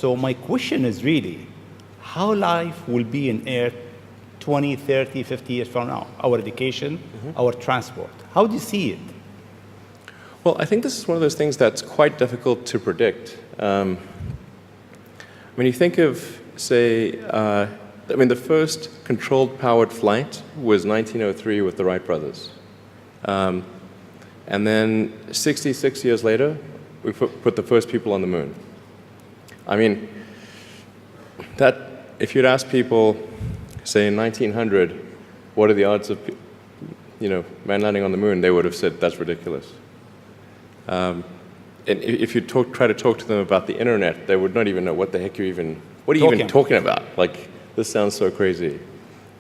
So my question is really, how life will be in Earth 20, 30, 50 years from now? Our education, our transport. How do you see it? Well, I think this is one of those things that's quite difficult to predict. When you think of, say, the first controlled powered flight was 1903 with the Wright brothers. And then 66 years later, we put the first people on the moon. I mean, if you'd ask people, say in 1900, what are the odds of man landing on the moon, they would have said that's ridiculous. And if you try to talk to them about the internet, they would not even know what the heck what are you even talking about? Like, this sounds so crazy.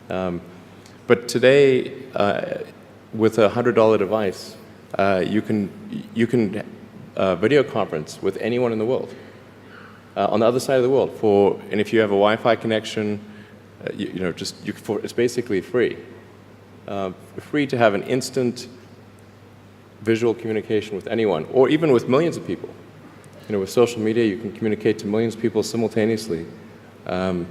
But today, with a $100 device, you can video conference with anyone in the world, on the other side of the world. And if you have a Wi-Fi connection, it's basically free. Free to have an instant visual communication with anyone, or even with millions of people. With social media, you can communicate to millions of people simultaneously. You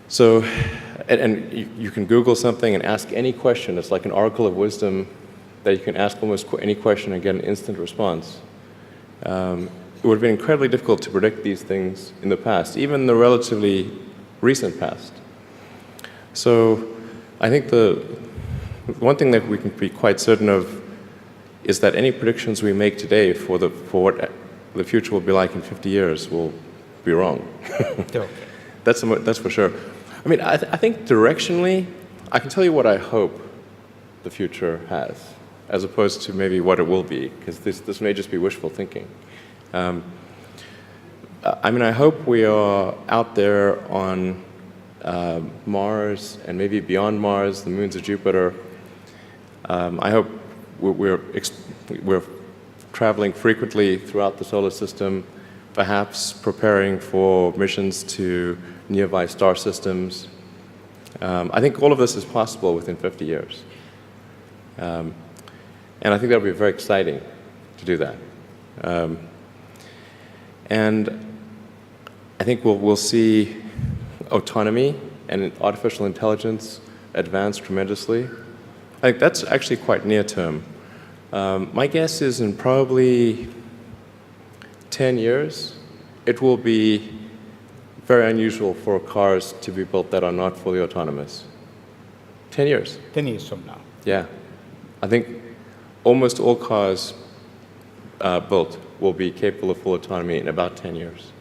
can Google something and ask any question. It's like an oracle of wisdom that you can ask almost any question and get an instant response. It would have been incredibly difficult to predict these things in the past, even the relatively recent past. So I think the one thing that we can be quite certain of is that any predictions we make today for what the future will be like in 50 years will be wrong. That's for sure. I mean, I think directionally, I can tell you what I hope the future has, as opposed to maybe what it will be, because this may just be wishful thinking. I hope we are out there on Mars and maybe beyond Mars, the moons of Jupiter. I hope we're traveling frequently throughout the solar system, perhaps preparing for missions to nearby star systems. I think all of this is possible within 50 years. And I think that would be very exciting to do that. And I think we'll see autonomy and artificial intelligence advance tremendously. I think that's actually quite near term. My guess is in probably 10 years, it will be very unusual for cars to be built that are not fully autonomous. 10 years. 10 years from now. Yeah. I think almost all cars built will be capable of full autonomy in about 10 years.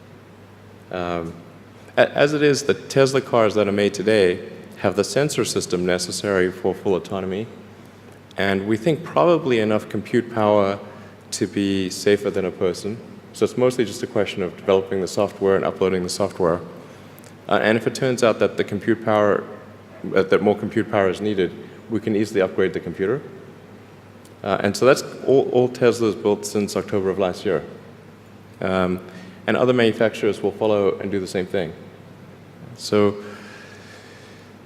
As it is, the Tesla cars that are made today have the sensor system necessary for full autonomy, and we think probably enough compute power to be safer than a person. So it's mostly just a question of developing the software and uploading the software. And if it turns out that that more compute power is needed, we can easily upgrade the computer. And so that's all Tesla's built since October of last year. And other manufacturers will follow and do the same thing. So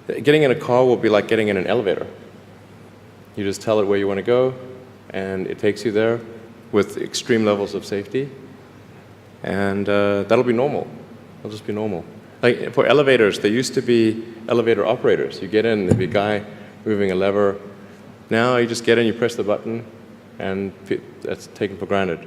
getting in a car will be like getting in an elevator. You just tell it where you want to go, and it takes you there with extreme levels of safety. And that'll be normal. It'll just be normal. Like for elevators, there used to be elevator operators. You get in, there'd be a guy moving a lever. Now you just get in, you press the button, and that's taken for granted.